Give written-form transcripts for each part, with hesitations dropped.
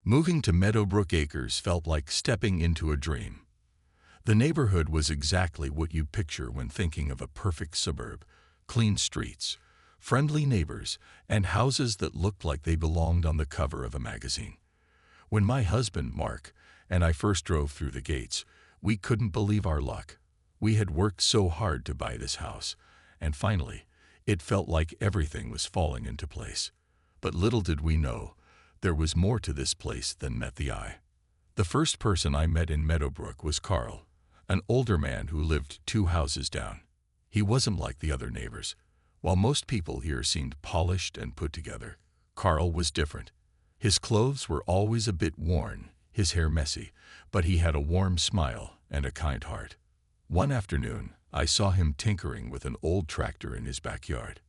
Moving to Meadowbrook Acres felt like stepping into a dream. The neighborhood was exactly what you picture when thinking of a perfect suburb: clean streets, friendly neighbors, and houses that looked like they belonged on the cover of a magazine. When my husband, Mark, and I first drove through the gates, we couldn't believe our luck. We had worked so hard to buy this house, and finally, it felt like everything was falling into place. But little did we know, there was more to this place than met the eye. The first person I met in Meadowbrook was Carl, an older man who lived 2 houses down. He wasn't like the other neighbors. While most people here seemed polished and put together, Carl was different. His clothes were always a bit worn, his hair messy, but he had a warm smile and a kind heart. One afternoon, I saw him tinkering with an old tractor in his backyard.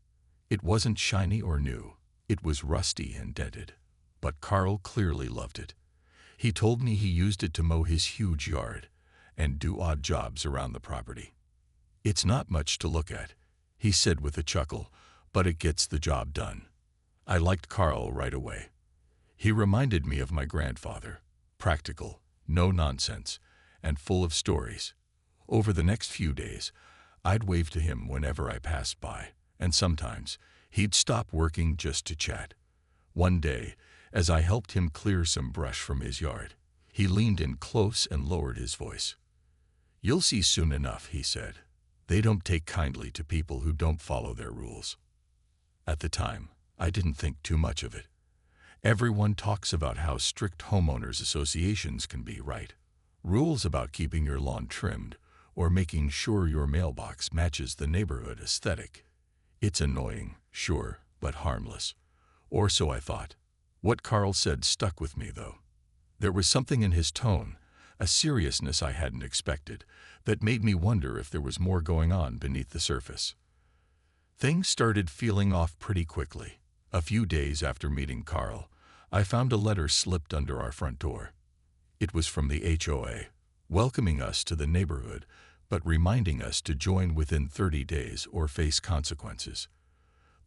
It wasn't shiny or new, it was rusty and dented, but Carl clearly loved it. He told me he used it to mow his huge yard and do odd jobs around the property. "It's not much to look at," he said with a chuckle, "but it gets the job done." I liked Carl right away. He reminded me of my grandfather, practical, no nonsense, and full of stories. Over the next few days, I'd wave to him whenever I passed by, and sometimes he'd stop working just to chat. One day, as I helped him clear some brush from his yard, he leaned in close and lowered his voice. "You'll see soon enough," he said. "They don't take kindly to people who don't follow their rules." At the time, I didn't think too much of it. Everyone talks about how strict homeowners associations can be, right? Rules about keeping your lawn trimmed or making sure your mailbox matches the neighborhood aesthetic. It's annoying, sure, but harmless. Or so I thought. What Carl said stuck with me, though. There was something in his tone, a seriousness I hadn't expected, that made me wonder if there was more going on beneath the surface. Things started feeling off pretty quickly. A few days after meeting Carl, I found a letter slipped under our front door. It was from the HOA, welcoming us to the neighborhood, but reminding us to join within 30 days or face consequences.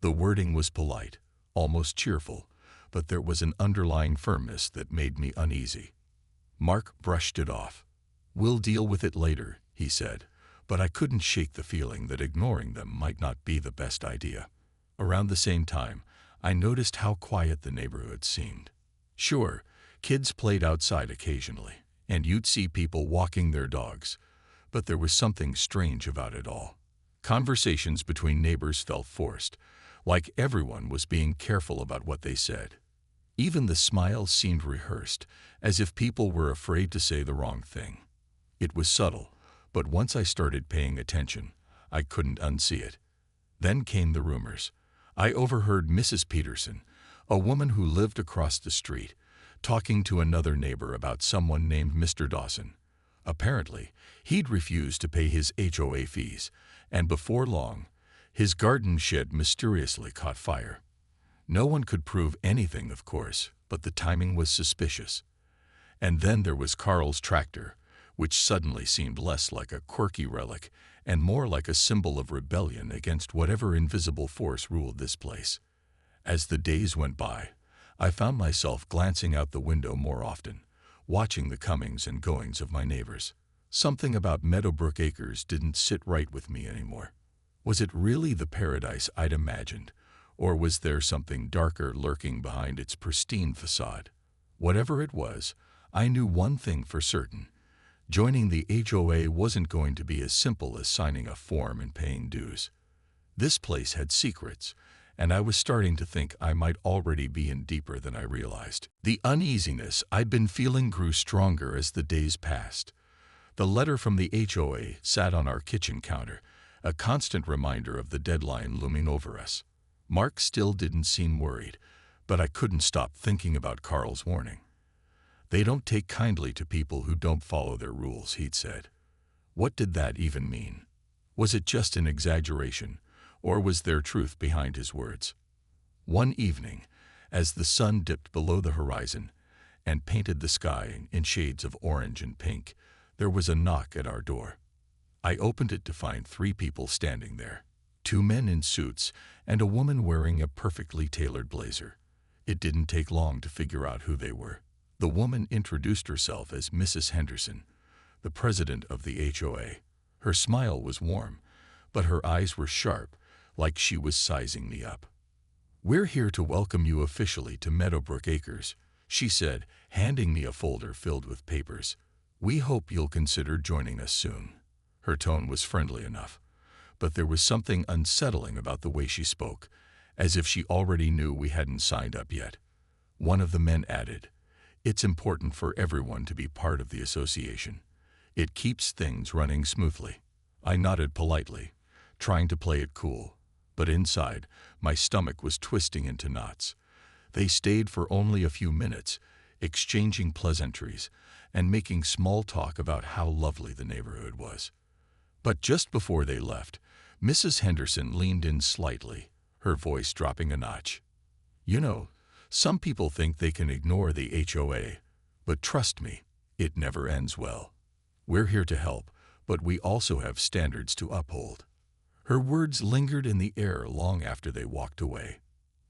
The wording was polite, almost cheerful, but there was an underlying firmness that made me uneasy. Mark brushed it off. "We'll deal with it later," he said, but I couldn't shake the feeling that ignoring them might not be the best idea. Around the same time, I noticed how quiet the neighborhood seemed. Sure, kids played outside occasionally, and you'd see people walking their dogs, but there was something strange about it all. Conversations between neighbors felt forced, like everyone was being careful about what they said. Even the smiles seemed rehearsed, as if people were afraid to say the wrong thing. It was subtle, but once I started paying attention, I couldn't unsee it. Then came the rumors. I overheard Mrs. Peterson, a woman who lived across the street, talking to another neighbor about someone named Mr. Dawson. Apparently, he'd refused to pay his HOA fees, and before long, his garden shed mysteriously caught fire. No one could prove anything, of course, but the timing was suspicious. And then there was Carl's tractor, which suddenly seemed less like a quirky relic and more like a symbol of rebellion against whatever invisible force ruled this place. As the days went by, I found myself glancing out the window more often, watching the comings and goings of my neighbors. Something about Meadowbrook Acres didn't sit right with me anymore. Was it really the paradise I'd imagined, or was there something darker lurking behind its pristine facade? Whatever it was, I knew one thing for certain. Joining the HOA wasn't going to be as simple as signing a form and paying dues. This place had secrets, and I was starting to think I might already be in deeper than I realized. The uneasiness I'd been feeling grew stronger as the days passed. The letter from the HOA sat on our kitchen counter, a constant reminder of the deadline looming over us. Mark still didn't seem worried, but I couldn't stop thinking about Carl's warning. "They don't take kindly to people who don't follow their rules," he'd said. What did that even mean? Was it just an exaggeration, or was there truth behind his words? One evening, as the sun dipped below the horizon and painted the sky in shades of orange and pink, there was a knock at our door. I opened it to find 3 people standing there, 2 men in suits and a woman wearing a perfectly tailored blazer. It didn't take long to figure out who they were. The woman introduced herself as Mrs. Henderson, the president of the HOA. Her smile was warm, but her eyes were sharp, like she was sizing me up. "We're here to welcome you officially to Meadowbrook Acres," she said, handing me a folder filled with papers. "We hope you'll consider joining us soon." Her tone was friendly enough, but there was something unsettling about the way she spoke, as if she already knew we hadn't signed up yet. One of the men added, "It's important for everyone to be part of the association. It keeps things running smoothly." I nodded politely, trying to play it cool, but inside, my stomach was twisting into knots. They stayed for only a few minutes, exchanging pleasantries and making small talk about how lovely the neighborhood was. But just before they left, Mrs. Henderson leaned in slightly, her voice dropping a notch. "You know, some people think they can ignore the HOA, but trust me, it never ends well. We're here to help, but we also have standards to uphold." Her words lingered in the air long after they walked away.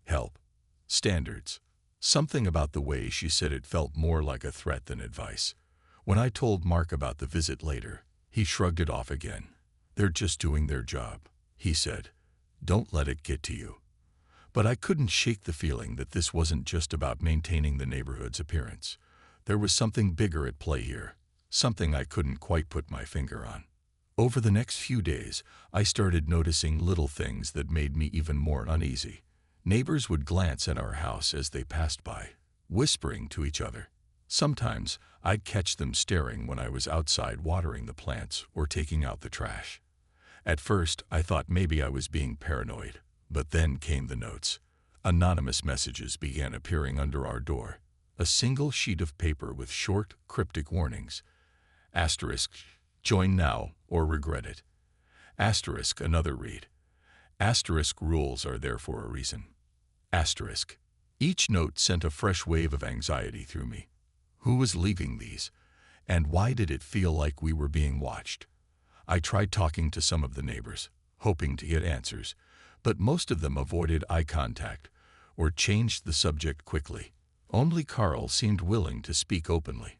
Help. Standards. Something about the way she said it felt more like a threat than advice. When I told Mark about the visit later, he shrugged it off again. "They're just doing their job," he said. "Don't let it get to you." But I couldn't shake the feeling that this wasn't just about maintaining the neighborhood's appearance. There was something bigger at play here, something I couldn't quite put my finger on. Over the next few days, I started noticing little things that made me even more uneasy. Neighbors would glance at our house as they passed by, whispering to each other. Sometimes I'd catch them staring when I was outside watering the plants or taking out the trash. At first, I thought maybe I was being paranoid, but then came the notes. Anonymous messages began appearing under our door. A single sheet of paper with short, cryptic warnings. Asterisk, "Join now or regret it." Asterisk, another read. Asterisk, "Rules are there for a reason." Asterisk. Each note sent a fresh wave of anxiety through me. Who was leaving these? And why did it feel like we were being watched? I tried talking to some of the neighbors, hoping to get answers, but most of them avoided eye contact or changed the subject quickly. Only Carl seemed willing to speak openly.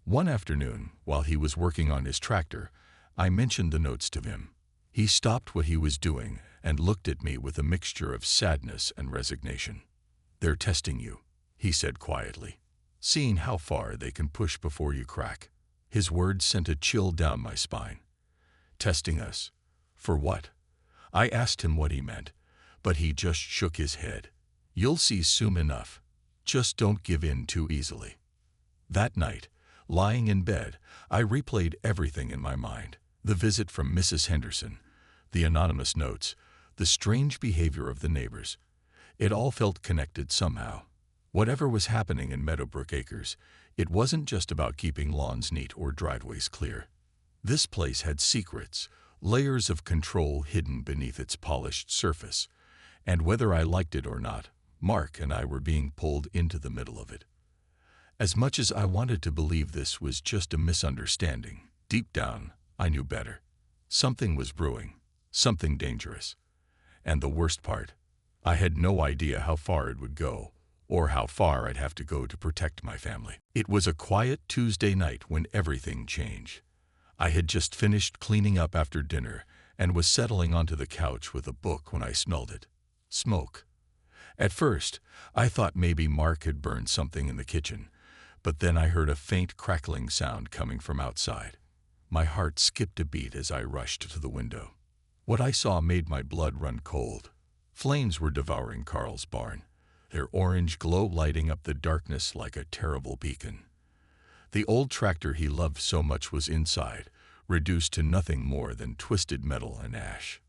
One afternoon, while he was working on his tractor, I mentioned the notes to him. He stopped what he was doing and looked at me with a mixture of sadness and resignation. "They're testing you," he said quietly, "seeing how far they can push before you crack." His words sent a chill down my spine. Testing us? For what? I asked him what he meant, but he just shook his head. "You'll see soon enough. Just don't give in too easily." That night, lying in bed, I replayed everything in my mind. The visit from Mrs. Henderson, the anonymous notes, the strange behavior of the neighbors. It all felt connected somehow. Whatever was happening in Meadowbrook Acres, it wasn't just about keeping lawns neat or driveways clear. This place had secrets, layers of control hidden beneath its polished surface, and whether I liked it or not, Mark and I were being pulled into the middle of it. As much as I wanted to believe this was just a misunderstanding, deep down, I knew better. Something was brewing, something dangerous. And the worst part, I had no idea how far it would go, or how far I'd have to go to protect my family. It was a quiet Tuesday night when everything changed. I had just finished cleaning up after dinner and was settling onto the couch with a book when I smelled it. Smoke. At first, I thought maybe Mark had burned something in the kitchen, but then I heard a faint crackling sound coming from outside. My heart skipped a beat as I rushed to the window. What I saw made my blood run cold. Flames were devouring Carl's barn, their orange glow lighting up the darkness like a terrible beacon. The old tractor he loved so much was inside, reduced to nothing more than twisted metal and ash.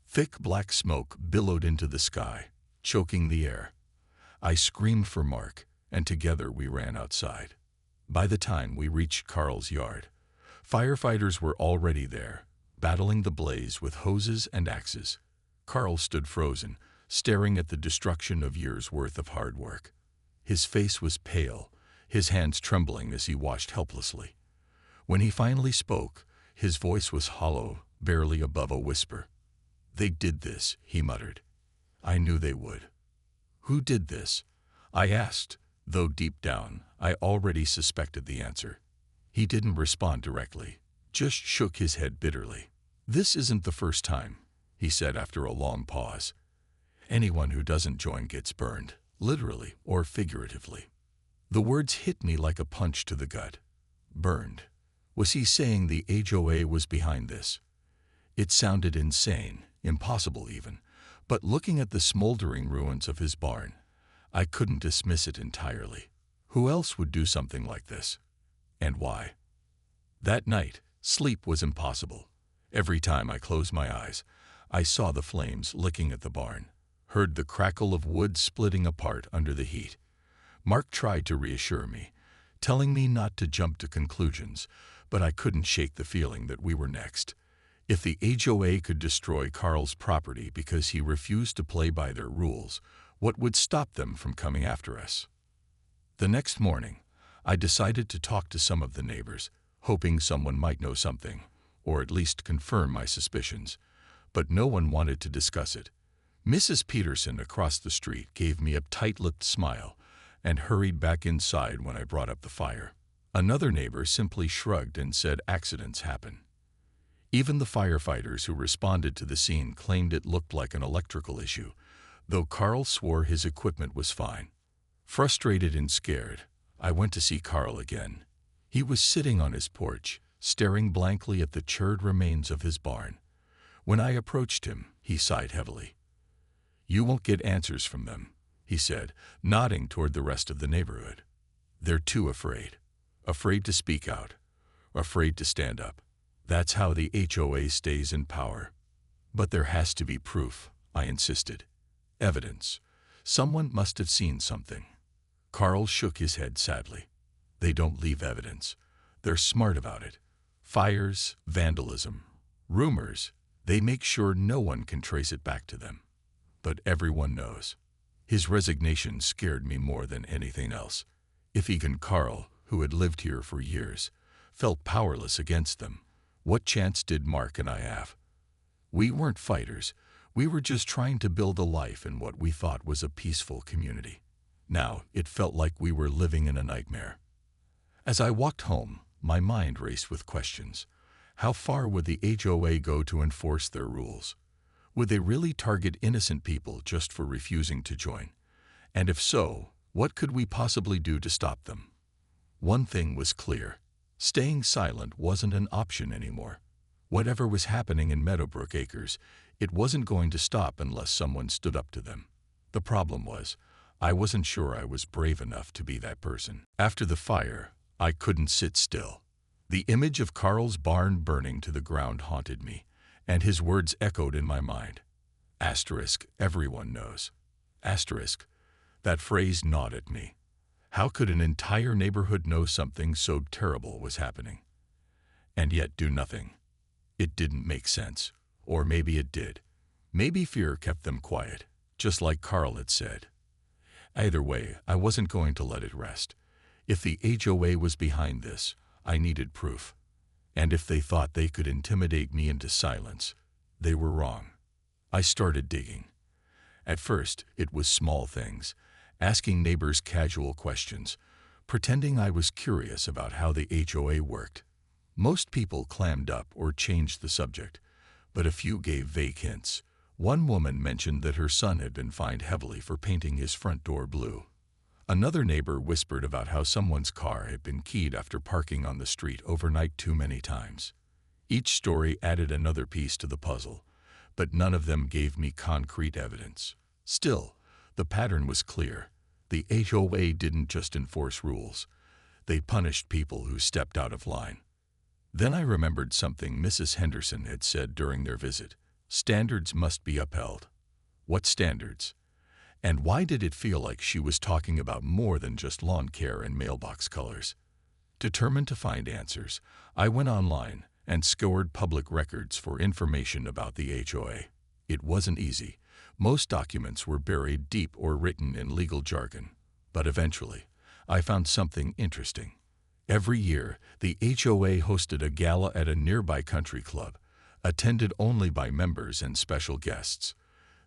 Thick black smoke billowed into the sky, choking the air. I screamed for Mark, and together we ran outside. By the time we reached Carl's yard, firefighters were already there, battling the blaze with hoses and axes. Carl stood frozen, staring at the destruction of years' worth of hard work. His face was pale, his hands trembling as he watched helplessly. When he finally spoke, his voice was hollow, barely above a whisper. "They did this," he muttered. "I knew they would." "Who did this?" I asked, though deep down, I already suspected the answer. He didn't respond directly, just shook his head bitterly. "This isn't the first time," he said after a long pause. "Anyone who doesn't join gets burned, literally or figuratively." The words hit me like a punch to the gut. Burned. Was he saying the HOA was behind this? It sounded insane, impossible even, but looking at the smoldering ruins of his barn, I couldn't dismiss it entirely. Who else would do something like this? And why? That night, sleep was impossible. Every time I closed my eyes, I saw the flames licking at the barn, heard the crackle of wood splitting apart under the heat. Mark tried to reassure me, telling me not to jump to conclusions, but I couldn't shake the feeling that we were next. If the HOA could destroy Carl's property because he refused to play by their rules, what would stop them from coming after us? The next morning, I decided to talk to some of the neighbors, hoping someone might know something, or at least confirm my suspicions, but no one wanted to discuss it. Mrs. Peterson across the street gave me a tight-lipped smile and hurried back inside when I brought up the fire. Another neighbor simply shrugged and said accidents happen. Even the firefighters who responded to the scene claimed it looked like an electrical issue, though Carl swore his equipment was fine. Frustrated and scared, I went to see Carl again. He was sitting on his porch, staring blankly at the charred remains of his barn. When I approached him, he sighed heavily. "You won't get answers from them," he said, nodding toward the rest of the neighborhood. "They're too afraid. Afraid to speak out. Afraid to stand up. That's how the HOA stays in power." "But there has to be proof," I insisted. "Evidence. Someone must have seen something." Carl shook his head sadly. "They don't leave evidence. They're smart about it. Fires, vandalism, rumors, they make sure no one can trace it back to them. But everyone knows." His resignation scared me more than anything else. If even Carl, who had lived here for years, felt powerless against them, what chance did Mark and I have? We weren't fighters. We were just trying to build a life in what we thought was a peaceful community. Now it felt like we were living in a nightmare. As I walked home, my mind raced with questions. How far would the HOA go to enforce their rules? Would they really target innocent people just for refusing to join? And if so, what could we possibly do to stop them? One thing was clear. Staying silent wasn't an option anymore. Whatever was happening in Meadowbrook Acres, it wasn't going to stop unless someone stood up to them. The problem was, I wasn't sure I was brave enough to be that person. After the fire, I couldn't sit still. The image of Carl's barn burning to the ground haunted me, and his words echoed in my mind. Asterisk, everyone knows. Asterisk, that phrase gnawed at me. How could an entire neighborhood know something so terrible was happening, and yet do nothing? It didn't make sense. Or maybe it did. Maybe fear kept them quiet, just like Carl had said. Either way, I wasn't going to let it rest. If the HOA was behind this, I needed proof. And if they thought they could intimidate me into silence, they were wrong. I started digging. At first, it was small things, asking neighbors casual questions, pretending I was curious about how the HOA worked. Most people clammed up or changed the subject, but a few gave vague hints. One woman mentioned that her son had been fined heavily for painting his front door blue. Another neighbor whispered about how someone's car had been keyed after parking on the street overnight too many times. Each story added another piece to the puzzle, but none of them gave me concrete evidence. Still, the pattern was clear. The HOA didn't just enforce rules. They punished people who stepped out of line. Then I remembered something Mrs. Henderson had said during their visit. Standards must be upheld. What standards? And why did it feel like she was talking about more than just lawn care and mailbox colors? Determined to find answers, I went online and scoured public records for information about the HOA. It wasn't easy. Most documents were buried deep or written in legal jargon. But eventually, I found something interesting. Every year, the HOA hosted a gala at a nearby country club, attended only by members and special guests.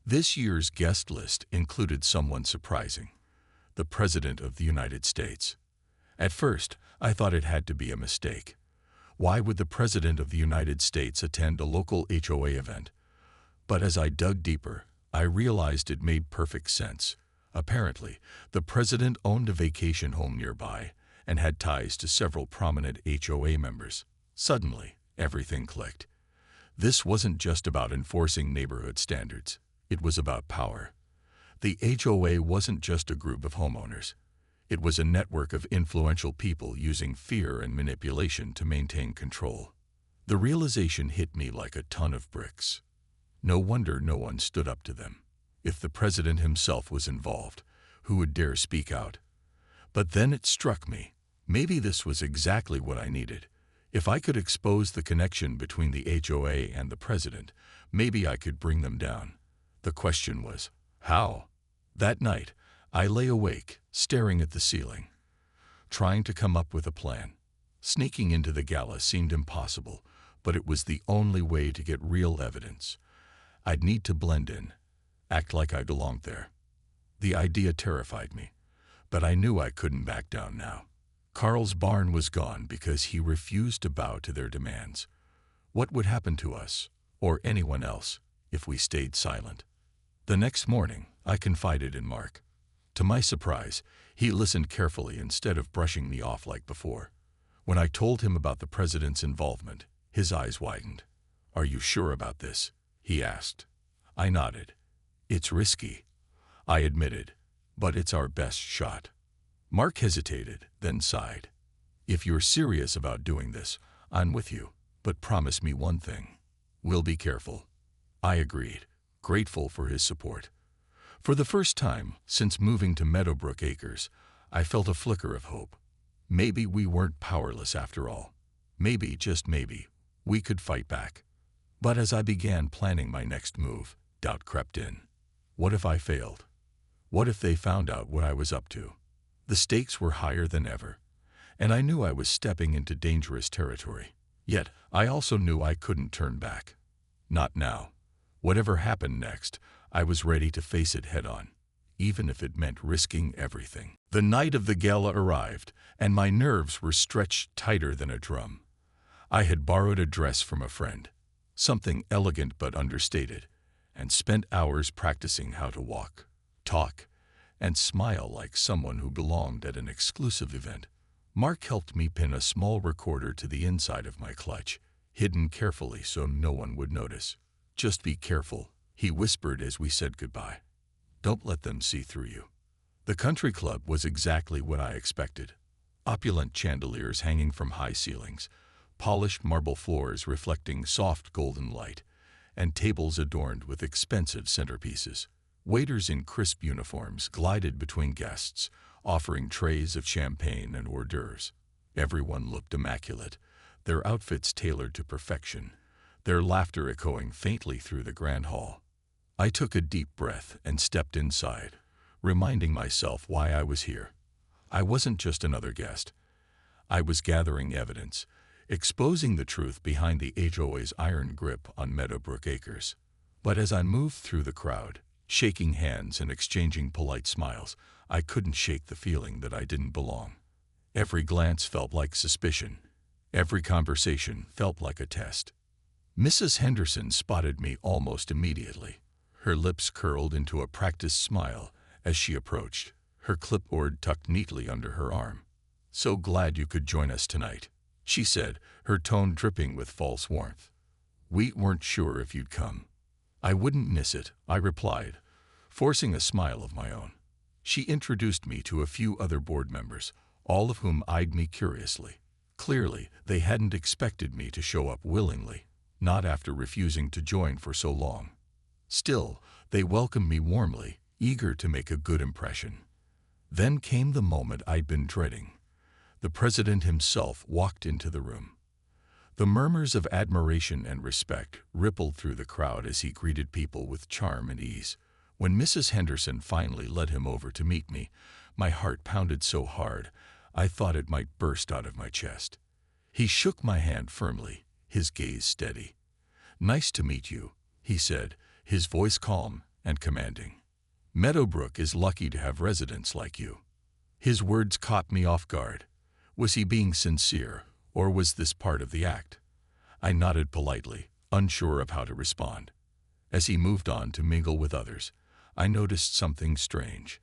This year's guest list included someone surprising: the President of the United States. At first, I thought it had to be a mistake. Why would the President of the United States attend a local HOA event? But as I dug deeper, I realized it made perfect sense. Apparently, the President owned a vacation home nearby and had ties to several prominent HOA members. Suddenly, everything clicked. This wasn't just about enforcing neighborhood standards. It was about power. The HOA wasn't just a group of homeowners. It was a network of influential people using fear and manipulation to maintain control. The realization hit me like a ton of bricks. No wonder no one stood up to them. If the President himself was involved, who would dare speak out? But then it struck me. Maybe this was exactly what I needed. If I could expose the connection between the HOA and the President, maybe I could bring them down. The question was, how? That night, I lay awake, staring at the ceiling, trying to come up with a plan. Sneaking into the gala seemed impossible, but it was the only way to get real evidence. I'd need to blend in, act like I belonged there. The idea terrified me, but I knew I couldn't back down now. Carl's barn was gone because he refused to bow to their demands. What would happen to us, or anyone else, if we stayed silent? The next morning, I confided in Mark. To my surprise, he listened carefully instead of brushing me off like before. When I told him about the President's involvement, his eyes widened. "Are you sure about this?" he asked. I nodded. "It's risky," I admitted, "but it's our best shot." Mark hesitated, then sighed. "If you're serious about doing this, I'm with you, but promise me one thing. We'll be careful." I agreed, grateful for his support. For the first time since moving to Meadowbrook Acres, I felt a flicker of hope. Maybe we weren't powerless after all. Maybe, just maybe, we could fight back. But as I began planning my next move, doubt crept in. What if I failed? What if they found out what I was up to? The stakes were higher than ever, and I knew I was stepping into dangerous territory. Yet, I also knew I couldn't turn back. Not now. Whatever happened next, I was ready to face it head-on, even if it meant risking everything. The night of the gala arrived, and my nerves were stretched tighter than a drum. I had borrowed a dress from a friend, something elegant but understated, and spent hours practicing how to walk, talk, and smile like someone who belonged at an exclusive event. Mark helped me pin a small recorder to the inside of my clutch, hidden carefully so no one would notice. "Just be careful," he whispered as we said goodbye. "Don't let them see through you." The country club was exactly what I expected. Opulent chandeliers hanging from high ceilings, polished marble floors reflecting soft golden light, and tables adorned with expensive centerpieces. Waiters in crisp uniforms glided between guests, offering trays of champagne and hors d'oeuvres. Everyone looked immaculate, their outfits tailored to perfection, their laughter echoing faintly through the grand hall. I took a deep breath and stepped inside, reminding myself why I was here. I wasn't just another guest. I was gathering evidence, exposing the truth behind the HOA's iron grip on Meadowbrook Acres. But as I moved through the crowd, shaking hands and exchanging polite smiles, I couldn't shake the feeling that I didn't belong. Every glance felt like suspicion. Every conversation felt like a test. Mrs. Henderson spotted me almost immediately. Her lips curled into a practiced smile as she approached, her clipboard tucked neatly under her arm. "So glad you could join us tonight," she said, her tone dripping with false warmth. "We weren't sure if you'd come." "I wouldn't miss it," I replied, forcing a smile of my own. She introduced me to a few other board members, all of whom eyed me curiously. Clearly, they hadn't expected me to show up willingly, not after refusing to join for so long. Still, they welcomed me warmly, eager to make a good impression. Then came the moment I'd been dreading. The President himself walked into the room. The murmurs of admiration and respect rippled through the crowd as he greeted people with charm and ease. When Mrs. Henderson finally led him over to meet me, my heart pounded so hard I thought it might burst out of my chest. He shook my hand firmly, his gaze steady. "Nice to meet you," he said, his voice calm and commanding. "Meadowbrook is lucky to have residents like you." His words caught me off guard. Was he being sincere, or was this part of the act? I nodded politely, unsure of how to respond. As he moved on to mingle with others, I noticed something strange.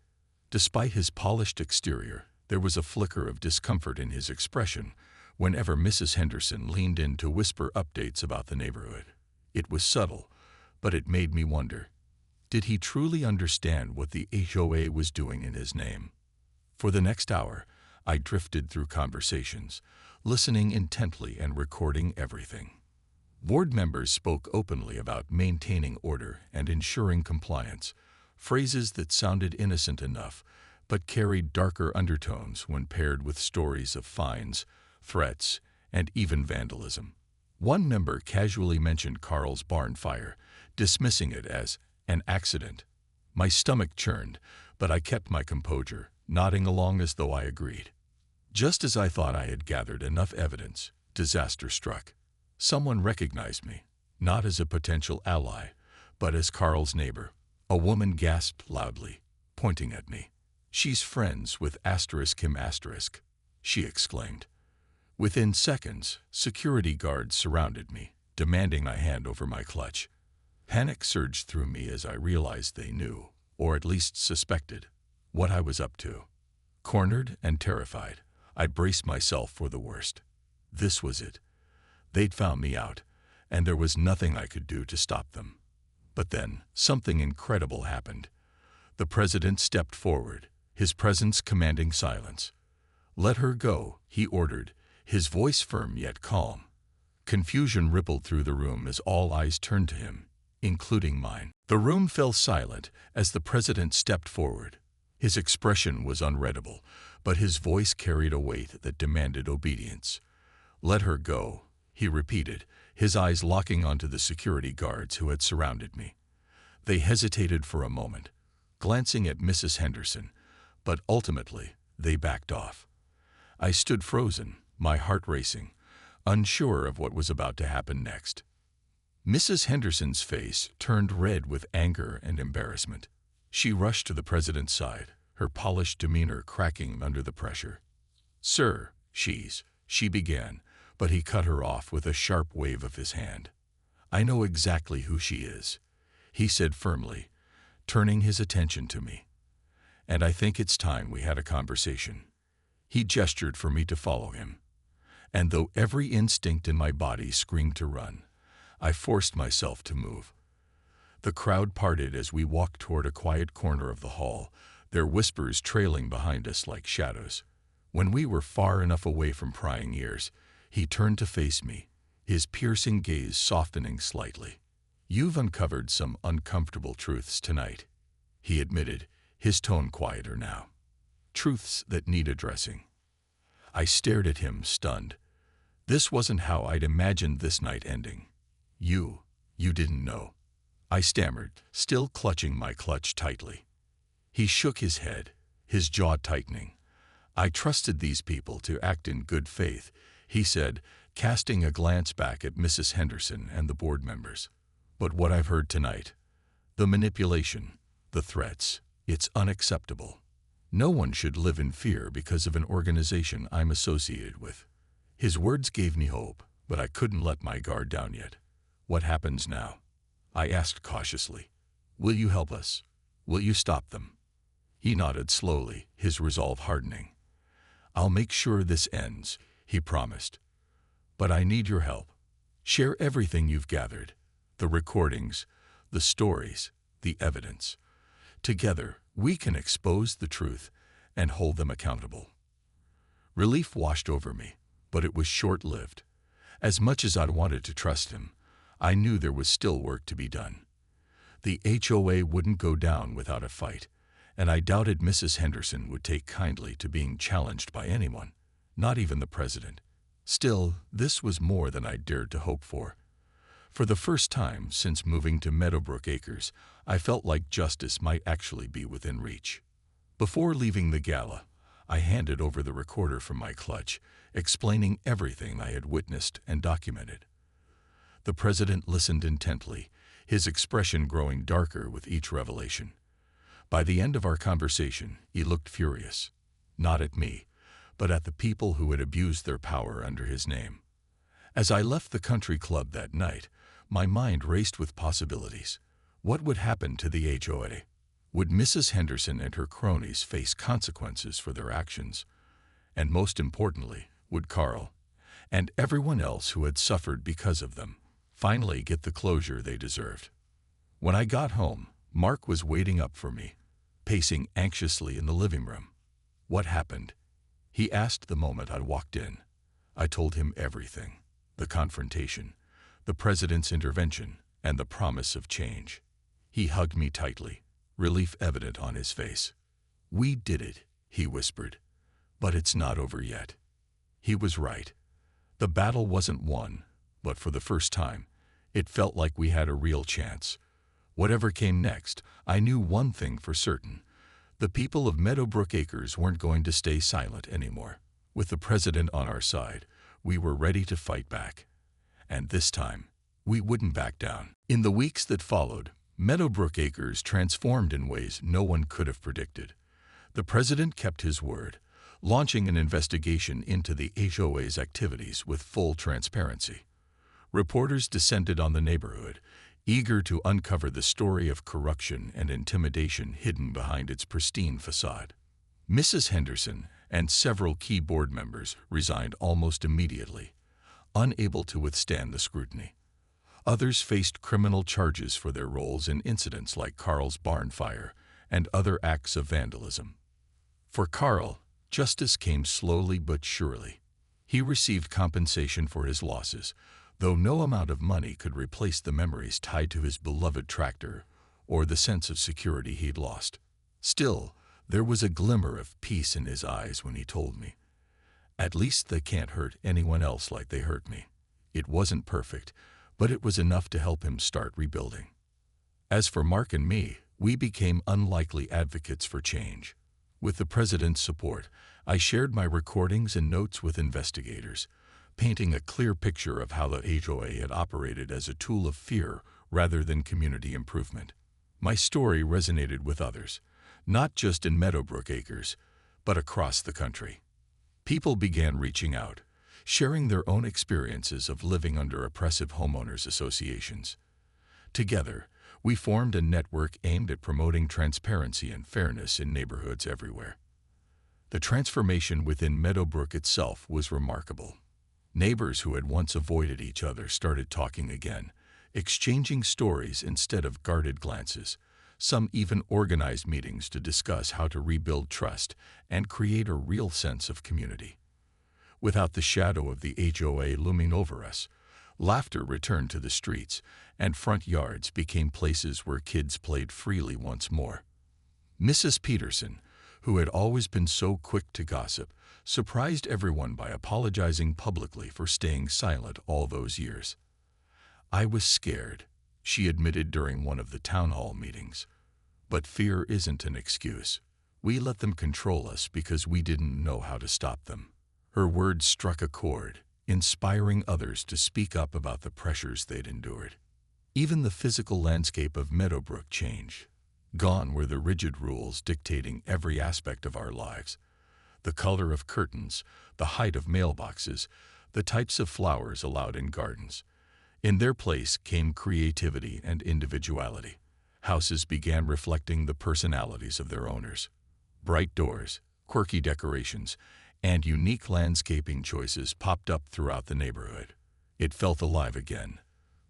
Despite his polished exterior, there was a flicker of discomfort in his expression whenever Mrs. Henderson leaned in to whisper updates about the neighborhood. It was subtle, but it made me wonder, did he truly understand what the HOA was doing in his name? For the next hour, I drifted through conversations, listening intently and recording everything. Board members spoke openly about maintaining order and ensuring compliance, phrases that sounded innocent enough but carried darker undertones when paired with stories of fines, threats, and even vandalism. One member casually mentioned Carl's barn fire, dismissing it as an accident. My stomach churned, but I kept my composure, nodding along as though I agreed. Just as I thought I had gathered enough evidence, disaster struck. Someone recognized me, not as a potential ally, but as Carl's neighbor. A woman gasped loudly, pointing at me. "She's friends with *Kim*," she exclaimed. Within seconds, security guards surrounded me, demanding I hand over my clutch. Panic surged through me as I realized they knew, or at least suspected, what I was up to. Cornered and terrified, I braced myself for the worst. This was it. They'd found me out, and there was nothing I could do to stop them. But then, something incredible happened. The president stepped forward, his presence commanding silence. "Let her go," he ordered, his voice firm yet calm. Confusion rippled through the room as all eyes turned to him, including mine. The room fell silent as the president stepped forward. His expression was unreadable, but his voice carried a weight that demanded obedience. "Let her go," he repeated, his eyes locking onto the security guards who had surrounded me. They hesitated for a moment, glancing at Mrs. Henderson, but ultimately they backed off. I stood frozen, my heart racing, unsure of what was about to happen next. Mrs. Henderson's face turned red with anger and embarrassment. She rushed to the president's side, her polished demeanor cracking under the pressure. "Sir, she began, but he cut her off with a sharp wave of his hand. "I know exactly who she is," he said firmly, turning his attention to me. "And I think it's time we had a conversation." He gestured for me to follow him. And though every instinct in my body screamed to run, I forced myself to move. The crowd parted as we walked toward a quiet corner of the hall, their whispers trailing behind us like shadows. When we were far enough away from prying ears, he turned to face me, his piercing gaze softening slightly. "You've uncovered some uncomfortable truths tonight," he admitted, his tone quieter now. "Truths that need addressing." I stared at him, stunned. This wasn't how I'd imagined this night ending. You didn't know," I stammered, still clutching my clutch tightly. He shook his head, his jaw tightening. "I trusted these people to act in good faith," he said, casting a glance back at Mrs. Henderson and the board members. "But what I've heard tonight, the manipulation, the threats, it's unacceptable. No one should live in fear because of an organization I'm associated with." His words gave me hope, but I couldn't let my guard down yet. "What happens now?" I asked cautiously. "Will you help us? Will you stop them?" He nodded slowly, his resolve hardening. "I'll make sure this ends," he promised. "But I need your help. Share everything you've gathered, the recordings, the stories, the evidence. Together, we can expose the truth and hold them accountable." Relief washed over me, but it was short-lived. As much as I wanted to trust him, I knew there was still work to be done. The HOA wouldn't go down without a fight, and I doubted Mrs. Henderson would take kindly to being challenged by anyone, not even the president. Still, this was more than I dared to hope for. For the first time since moving to Meadowbrook Acres, I felt like justice might actually be within reach. Before leaving the gala, I handed over the recorder from my clutch, explaining everything I had witnessed and documented. The president listened intently, his expression growing darker with each revelation. By the end of our conversation, he looked furious, not at me, but at the people who had abused their power under his name. As I left the country club that night, my mind raced with possibilities. What would happen to the HOA? Would Mrs. Henderson and her cronies face consequences for their actions? And most importantly, would Carl, and everyone else who had suffered because of them, finally get the closure they deserved? When I got home, Mark was waiting up for me, pacing anxiously in the living room. What happened? He asked the moment I walked in. I told him everything. The confrontation, the president's intervention, and the promise of change. He hugged me tightly, relief evident on his face. "We did it," he whispered. "But it's not over yet." He was right. The battle wasn't won, but for the first time, it felt like we had a real chance. Whatever came next, I knew one thing for certain. The people of Meadowbrook Acres weren't going to stay silent anymore. With the president on our side, we were ready to fight back. And this time, we wouldn't back down. In the weeks that followed, Meadowbrook Acres transformed in ways no one could have predicted. The president kept his word, launching an investigation into the HOA's activities with full transparency. Reporters descended on the neighborhood, eager to uncover the story of corruption and intimidation hidden behind its pristine facade. Mrs. Henderson and several key board members resigned almost immediately, unable to withstand the scrutiny. Others faced criminal charges for their roles in incidents like Carl's barn fire and other acts of vandalism. For Carl, justice came slowly but surely. He received compensation for his losses, though no amount of money could replace the memories tied to his beloved tractor or the sense of security he'd lost. Still, there was a glimmer of peace in his eyes when he told me, "At least they can't hurt anyone else like they hurt me." It wasn't perfect, but it was enough to help him start rebuilding. As for Mark and me, we became unlikely advocates for change. With the president's support, I shared my recordings and notes with investigators, painting a clear picture of how the HOA had operated as a tool of fear rather than community improvement. My story resonated with others, not just in Meadowbrook Acres, but across the country. People began reaching out, sharing their own experiences of living under oppressive homeowners associations. Together, we formed a network aimed at promoting transparency and fairness in neighborhoods everywhere. The transformation within Meadowbrook itself was remarkable. Neighbors who had once avoided each other started talking again, exchanging stories instead of guarded glances. Some even organized meetings to discuss how to rebuild trust and create a real sense of community. Without the shadow of the HOA looming over us, laughter returned to the streets, and front yards became places where kids played freely once more. Mrs. Peterson, who had always been so quick to gossip, surprised everyone by apologizing publicly for staying silent all those years. "I was scared," she admitted during one of the town hall meetings. "But fear isn't an excuse. We let them control us because we didn't know how to stop them." Her words struck a chord, inspiring others to speak up about the pressures they'd endured. Even the physical landscape of Meadowbrook changed. Gone were the rigid rules dictating every aspect of our lives. The color of curtains, the height of mailboxes, the types of flowers allowed in gardens. In their place came creativity and individuality. Houses began reflecting the personalities of their owners. Bright doors, quirky decorations, and unique landscaping choices popped up throughout the neighborhood. It felt alive again,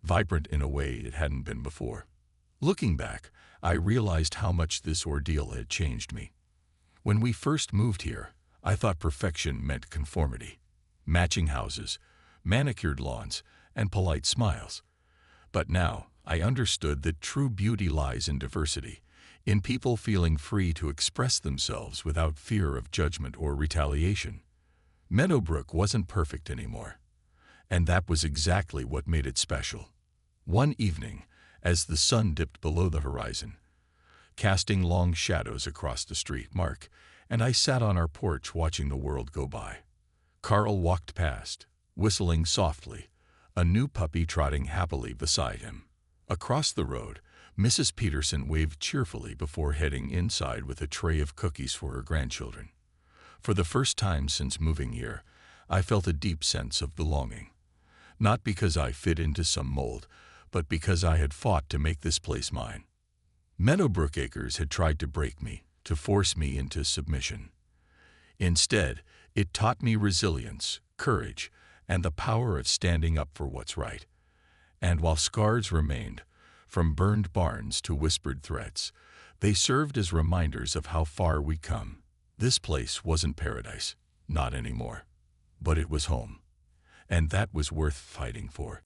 vibrant in a way it hadn't been before. Looking back, I realized how much this ordeal had changed me. When we first moved here, I thought perfection meant conformity, matching houses, manicured lawns, and polite smiles. But now, I understood that true beauty lies in diversity, in people feeling free to express themselves without fear of judgment or retaliation. Meadowbrook wasn't perfect anymore, and that was exactly what made it special. One evening, as the sun dipped below the horizon, casting long shadows across the street, Mark and I sat on our porch watching the world go by. Carl walked past, whistling softly, a new puppy trotting happily beside him. Across the road, Mrs. Peterson waved cheerfully before heading inside with a tray of cookies for her grandchildren. For the first time since moving here, I felt a deep sense of belonging. Not because I fit into some mold, but because I had fought to make this place mine. Meadowbrook Acres had tried to break me, to force me into submission. Instead, it taught me resilience, courage, and the power of standing up for what's right. And while scars remained, from burned barns to whispered threats, they served as reminders of how far we'd come. This place wasn't paradise, not anymore. But it was home. And that was worth fighting for.